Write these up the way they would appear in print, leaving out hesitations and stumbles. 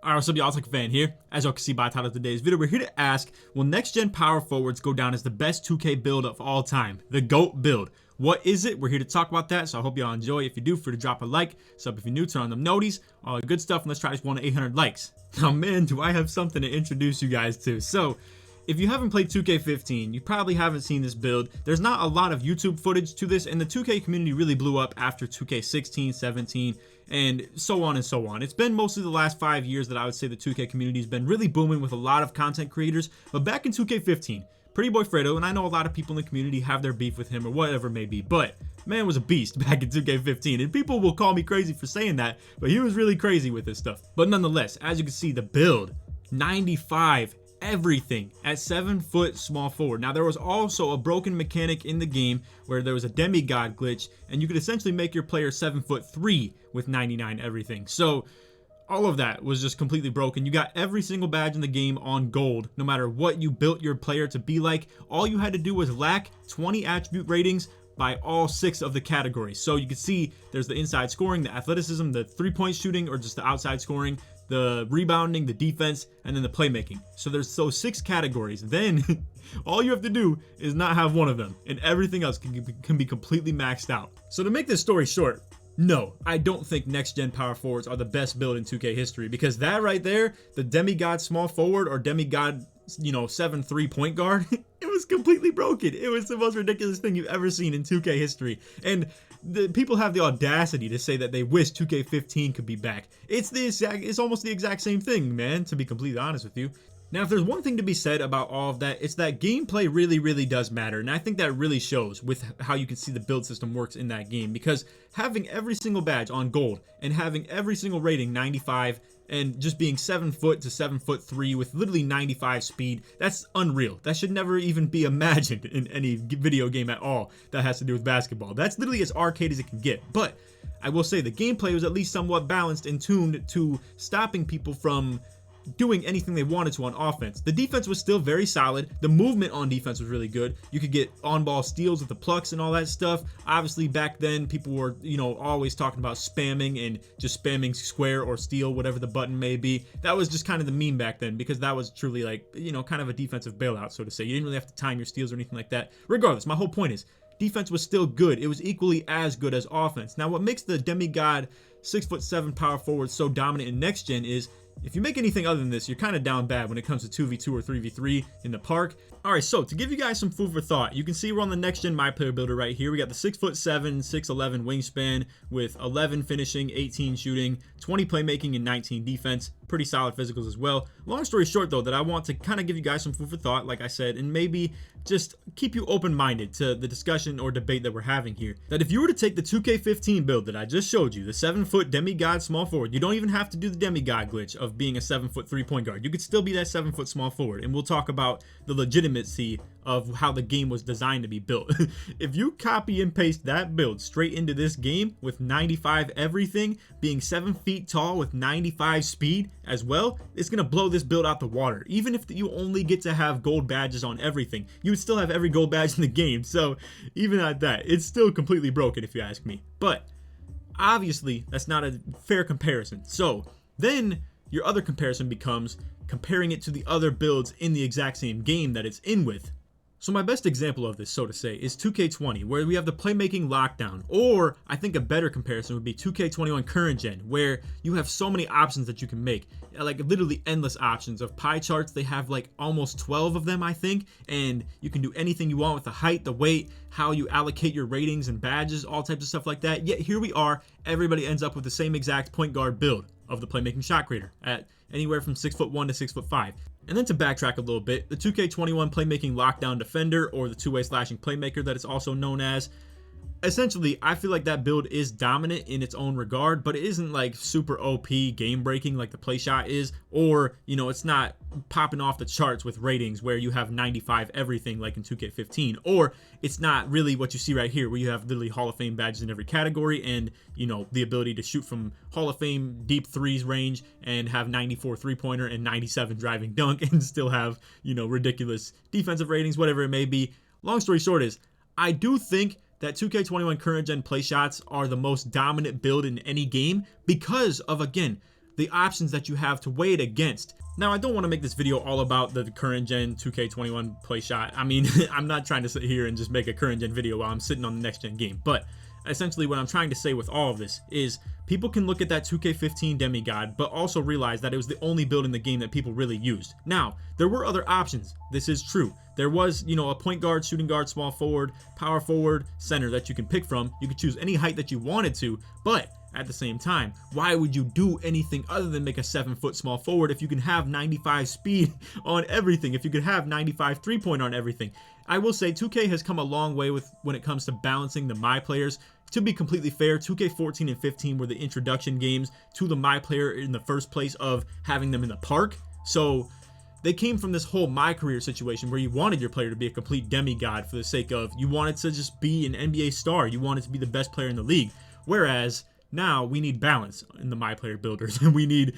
Alright, what's up y'all, it's LakerFan here. As y'all can see by the title of today's video, we're here to ask, will next gen power forwards go down as the best 2K build of all time? The GOAT build. What is it? We're here to talk about that, so I hope y'all enjoy. If you do, feel free to drop a like, sub if you're new, turn on them noties, all the good stuff, and let's try this one to 800 likes. Now man, do I have something to introduce you guys to. So, if you haven't played 2K15, you probably haven't seen this build. There's not a lot of YouTube footage to this, and the 2K community really blew up after 2K16, 17, and so on and so on. It's been mostly the last 5 years that I would say the 2K community has been really booming with a lot of content creators. But back in 2K15, Pretty Boy Fredo, and I know a lot of people in the community have their beef with him or whatever it may be, but man was a beast back in 2K15, and people will call me crazy for saying that, but he was really crazy with this stuff. But nonetheless, as you can see, the build, 95 everything at 7 foot small forward. Now there was also a broken mechanic in the game where there was a demigod glitch, and you could essentially make your player 7'3" with 99 everything. So all of that was just completely broken. You got every single badge in the game on gold, no matter what you built your player to be like. All you had to do was lack 20 attribute ratings by all 6 of the categories. So you can see there's the inside scoring, the athleticism, the 3-point shooting, or just the outside scoring, the rebounding, the defense, and then the playmaking. So there's those 6 categories. Then all you have to do is not have one of them, and everything else can be completely maxed out. So to make this story short, no, I don't think next gen power forwards are the best build in 2K history, because that right there, the demigod small forward or demigod, 7'3" point guard, it was completely broken. It was the most ridiculous thing you've ever seen in 2K history. And the people have the audacity to say that they wish 2K15 could be back. It's almost the exact same thing, man, to be completely honest with you. Now, if there's one thing to be said about all of that, it's that gameplay really does matter, and I think that really shows with how you can see the build system works in that game, because having every single badge on gold and having every single rating 95 and just being 7 foot to 7'3" with literally 95 speed, that's unreal. That should never even be imagined in any video game at all that has to do with basketball. That's literally as arcade as it can get. But I will say the gameplay was at least somewhat balanced and tuned to stopping people from doing anything they wanted to on offense. The defense was still very solid. The movement on defense was really good. You could get on-ball steals with the plucks and all that stuff. Obviously, back then, people were, always talking about spamming and just spamming square or steal, whatever the button may be. That was just kind of the meme back then, because that was truly like, kind of a defensive bailout, so to say. You didn't really have to time your steals or anything like that. Regardless, my whole point is, defense was still good. It was equally as good as offense. Now, what makes the demigod 6'7" power forward so dominant in next gen is, if you make anything other than this, you're kind of down bad when it comes to 2v2 or 3v3 in the park. Alright, so to give you guys some food for thought, you can see we're on the next gen My Player Builder right here. We got the 6'7", 6'11" wingspan with 11 finishing, 18 shooting, 20 playmaking, and 19 defense. Pretty solid physicals as well. Long story short though, that I want to kind of give you guys some food for thought, like I said, and maybe just keep you open-minded to the discussion or debate that we're having here. That if you were to take the 2K15 build that I just showed you, the 7-foot demigod small forward, you don't even have to do the demigod glitch of being a 7'3" 3-point guard. You could still be that 7-foot small forward, and we'll talk about the legitimacy of how the game was designed to be built. If you copy and paste that build straight into this game with 95 everything, being 7 feet tall with 95 speed as well, it's gonna blow this build out the water. Even if you only get to have gold badges on everything, you would still have every gold badge in the game. So even at that, it's still completely broken if you ask me. But obviously that's not a fair comparison. So then your other comparison becomes comparing it to the other builds in the exact same game that it's in with. So my best example of this, so to say, is 2K20, where we have the playmaking lockdown. Or I think a better comparison would be 2K21 current gen, where you have so many options that you can make, like literally endless options of pie charts. They have like almost 12 of them, I think, and you can do anything you want with the height, the weight, how you allocate your ratings and badges, all types of stuff like that. Yet here we are, everybody ends up with the same exact point guard build of the playmaking shot creator at anywhere from 6'1" to 6'5". And then to backtrack a little bit, the 2K21 playmaking lockdown defender, or the two-way slashing playmaker that it's also known as, essentially, I feel like that build is dominant in its own regard, but it isn't like super OP game breaking like the play shot is, or it's not popping off the charts with ratings where you have 95 everything like in 2K15, or it's not really what you see right here where you have literally Hall of Fame badges in every category and the ability to shoot from Hall of Fame deep threes range and have 94 3-pointer and 97 driving dunk and still have ridiculous defensive ratings, whatever it may be. Long story short is, I do think that 2K21 current gen play shots are the most dominant build in any game because of, again, the options that you have to weigh it against. Now, I don't want to make this video all about the current gen 2K21 play shot. I mean, I'm not trying to sit here and just make a current gen video while I'm sitting on the next gen game, but essentially what I'm trying to say with all of this is people can look at that 2K15 demigod, but also realize that it was the only build in the game that people really used. Now, there were other options. This is true. There was, a point guard, shooting guard, small forward, power forward, center that you can pick from. You could choose any height that you wanted to, but at the same time, why would you do anything other than make a 7-foot small forward if you can have 95 speed on everything, if you could have 95 three-point on everything? I will say 2K has come a long way when it comes to balancing the My Players. To be completely fair, 2K14 and 15 were the introduction games to the My Player in the first place of having them in the park. So they came from this whole My Career situation where you wanted your player to be a complete demigod for the sake of you wanted to just be an NBA star. You wanted to be the best player in the league. Whereas now we need balance in the My Player builders, and we need,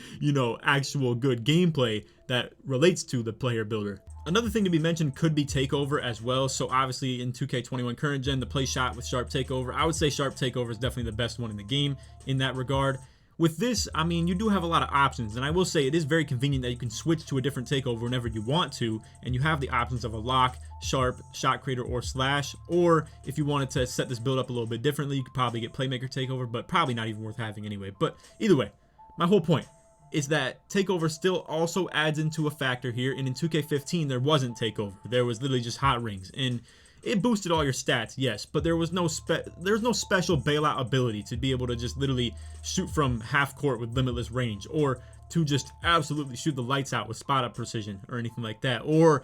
actual good gameplay that relates to the player builder. Another thing to be mentioned could be takeover as well. So obviously in 2K21 current gen, the play shot with sharp takeover, I would say sharp takeover is definitely the best one in the game in that regard. With this, I mean, you do have a lot of options, and I will say it is very convenient that you can switch to a different takeover whenever you want to, and you have the options of a lock, sharp, shot creator, or slash. Or if you wanted to set this build up a little bit differently, you could probably get playmaker takeover, but probably not even worth having anyway. But either way, my whole point is that takeover still also adds into a factor here, and in 2K15 there wasn't takeover. There was literally just hot rings, and it boosted all your stats, yes, but there was no special bailout ability to be able to just literally shoot from half court with limitless range, or to just absolutely shoot the lights out with spot up precision or anything like that. Or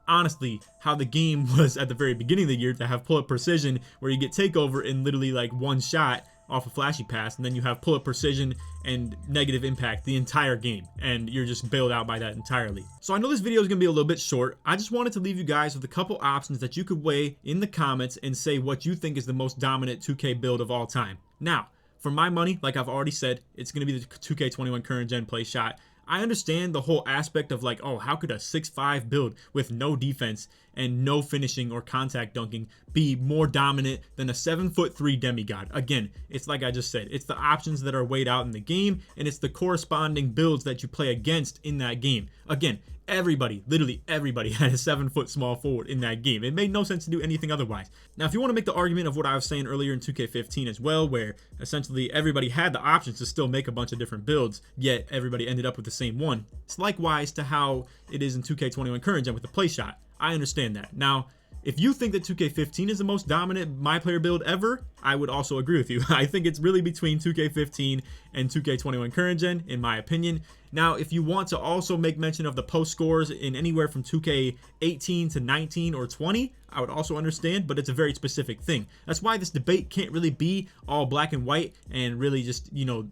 honestly, how the game was at the very beginning of the year to have pull up precision where you get takeover in literally like one shot off a flashy pass, and then you have pull up precision and negative impact the entire game, and you're just bailed out by that entirely. So I know this video is gonna be a little bit short. I just wanted to leave you guys with a couple options that you could weigh in the comments and say what you think is the most dominant 2K build of all time. Now, for my money, like I've already said, it's gonna be the 2K21 current gen play shot. I understand the whole aspect of like, oh, how could a 6'5 build with no defense and no finishing or contact dunking be more dominant than a 7'3" demigod? Again, it's like I just said, it's the options that are weighed out in the game, and it's the corresponding builds that you play against in that game. Again, everybody, literally everybody had a 7-foot small forward in that game. It made no sense to do anything otherwise. Now, if you want to make the argument of what I was saying earlier in 2K15 as well, where essentially everybody had the options to still make a bunch of different builds, yet everybody ended up with the same one, it's likewise to how it is in 2K21 current gen with the play shot. I understand that. Now, if you think that 2K15 is the most dominant My Player build ever, I would also agree with you. I think it's really between 2K15 and 2K21 current gen, in my opinion. Now, if you want to also make mention of the post scores in anywhere from 2K18 to 19 or 20, I would also understand, but it's a very specific thing. That's why this debate can't really be all black and white and really just,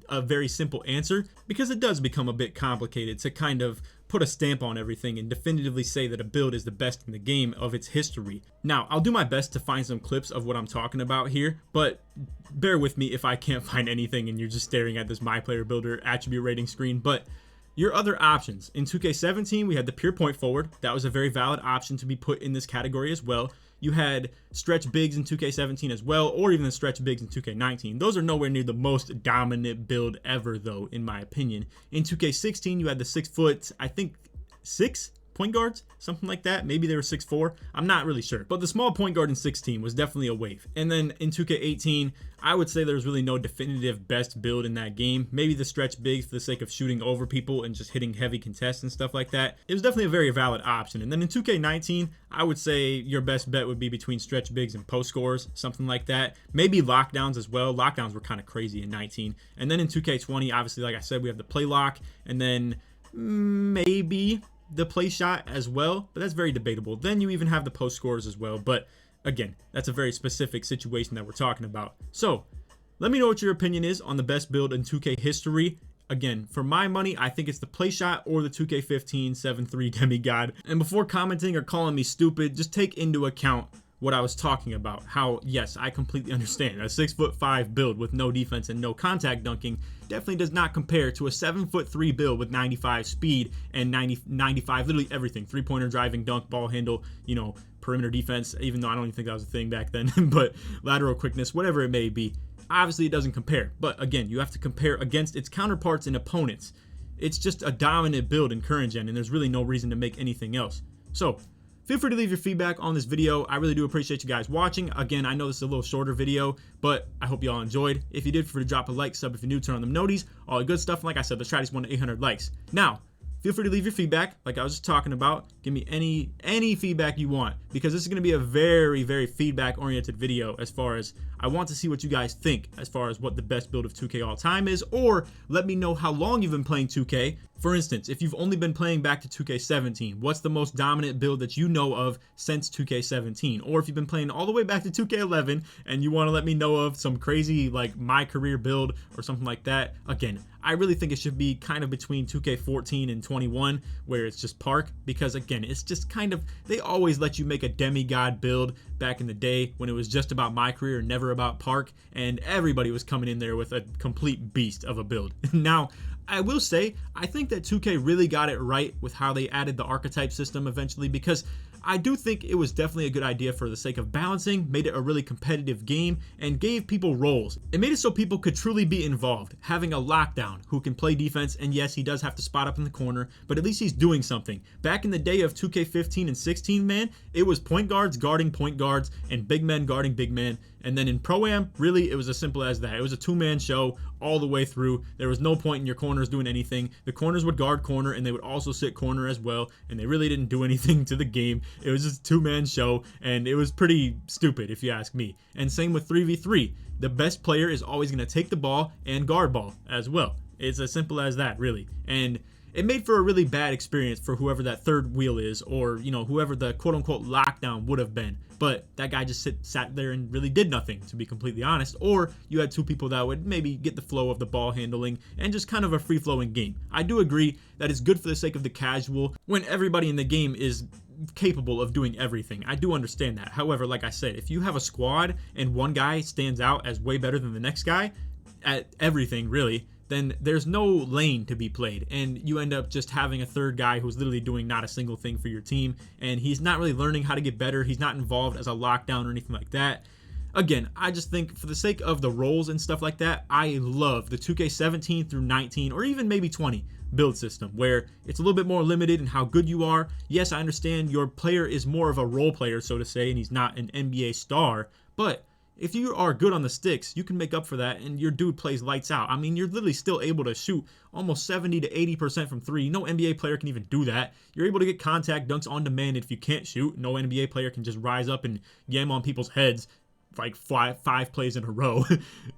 a very simple answer, because it does become a bit complicated to kind of put a stamp on everything and definitively say that a build is the best in the game of its history. Now, I'll do my best to find some clips of what I'm talking about here, but bear with me if I can't find anything and you're just staring at this My Player Builder attribute rating screen. But your other options, in 2K17 we had the pure point forward. That was a very valid option to be put in this category as well. You had stretch bigs in 2K17 as well, or even the stretch bigs in 2K19. Those are nowhere near the most dominant build ever though, in my opinion. In 2K16 you had the 6 foot, I think 6 point guards, something like that. Maybe they were 6'4", I'm not really sure, but the small point guard in 16 was definitely a wave. And then in 2K18 I would say there's really no definitive best build in that game. Maybe the stretch bigs for the sake of shooting over people and just hitting heavy contests and stuff like that. It was definitely a very valid option. And then in 2K19 I would say your best bet would be between stretch bigs and post scores, something like that. Maybe lockdowns as well. Lockdowns were kind of crazy in 19. And then in 2K20 obviously, like I said, we have the play lock, and then maybe the play shot as well, but that's very debatable. Then you even have the post scores as well, but again, that's a very specific situation that we're talking about. So let me know what your opinion is on the best build in 2K history. Again, for my money, I think it's the play shot or the 2K15 7'3" demigod. And before commenting or calling me stupid, just take into account what I was talking about. How, yes, I completely understand. A 6'5" build with no defense and no contact dunking definitely does not compare to a 7'3" build with 95 speed and 95, literally everything. Three-pointer, driving, dunk, ball handle, perimeter defense, even though I don't even think that was a thing back then, but lateral quickness, whatever it may be. Obviously, it doesn't compare. But again, you have to compare against its counterparts and opponents. it's just a dominant build in current gen, and there's really no reason to make anything else. So feel free to leave your feedback on this video. I really do appreciate you guys watching. Again, I know this is a little shorter video, but I hope you all enjoyed. If you did, feel free to drop a like, sub if you're new, turn on the noties, all the good stuff. And like I said, let's try this one to 800 likes. Now, feel free to leave your feedback, like I was just talking about. Give me any feedback you want, because this is going to be a very, very feedback-oriented video as far as I want to see what you guys think as far as what the best build of 2K all time is, or let me know how long you've been playing 2K. For instance, if you've only been playing back to 2K17, what's the most dominant build that you know of since 2K17? Or if you've been playing all the way back to 2K11 and you want to let me know of some crazy like my career build or something like that. Again, I really think it should be kind of between 2K14 and 21, where it's just Park, because again, it's just kind of, they always let you make a demigod build back in the day when it was just about my career and never about Park, and everybody was coming in there with a complete beast of a build. Now, I will say, I think that 2K really got it right with how they added the archetype system eventually, because I do think it was definitely a good idea for the sake of balancing, made it a really competitive game, and gave people roles. It made it so people could truly be involved, having a lockdown who can play defense, and yes, he does have to spot up in the corner, but at least he's doing something. Back in the day of 2K15 and 16, man, it was point guards guarding point guards, and big men guarding big men. And then in Pro-Am, really, it was as simple as that. It was a two-man show all the way through. There was no point in your corners doing anything. The corners would guard corner, and they would also sit corner as well, and they really didn't do anything to the game. It was just a two-man show, and it was pretty stupid, if you ask me. And same with 3v3. The best player is always going to take the ball and guard ball as well. It's as simple as that, really. And it made for a really bad experience for whoever that third wheel is, or, you know, whoever the quote-unquote lockdown would have been. But that guy just sat there and really did nothing, to be completely honest. Or you had two people that would maybe get the flow of the ball handling and just kind of a free-flowing game. I do agree that it's good for the sake of the casual when everybody in the game is capable of doing everything. I do understand that. However, like I said, if you have a squad and one guy stands out as way better than the next guy at everything, really, then there's no lane to be played, and you end up just having a third guy who's literally doing not a single thing for your team, and he's not really learning how to get better. He's not involved as a lockdown or anything like that. Again, I just think for the sake of the roles and stuff like that, I love the 2K17 through 19 or even maybe 20 build system, where it's a little bit more limited in how good you are. Yes, I understand your player is more of a role player, so to say, and he's not an NBA star, but if you are good on the sticks, you can make up for that, and your dude plays lights out. I mean, you're literally still able to shoot almost 70 to 80% from three. No NBA player can even do that. You're able to get contact dunks on demand if you can't shoot. No NBA player can just rise up and yam on people's heads like five plays in a row.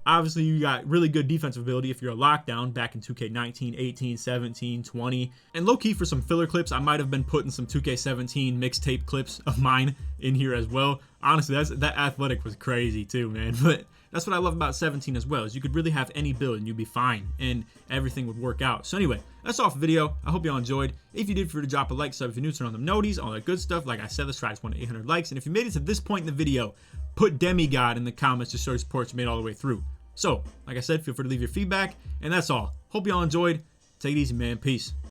Obviously, you got really good defensive ability if you're a lockdown back in 2K19, 18, 17, 20. And low-key for some filler clips, I might have been putting some 2K17 mixtape clips of mine in here as well. Honestly, that athletic was crazy too, man. But that's what I love about 17 as well, is you could really have any build and you'd be fine and everything would work out. So anyway, that's all for the video. I hope y'all enjoyed. If you did, feel free to drop a like, sub if you're new, turn on the noties, all that good stuff. Like I said, let's try this one to 800 likes. And if you made it to this point in the video, put demigod in the comments to show your support you made all the way through. So, like I said, feel free to leave your feedback. And that's all. Hope y'all enjoyed. Take it easy, man. Peace.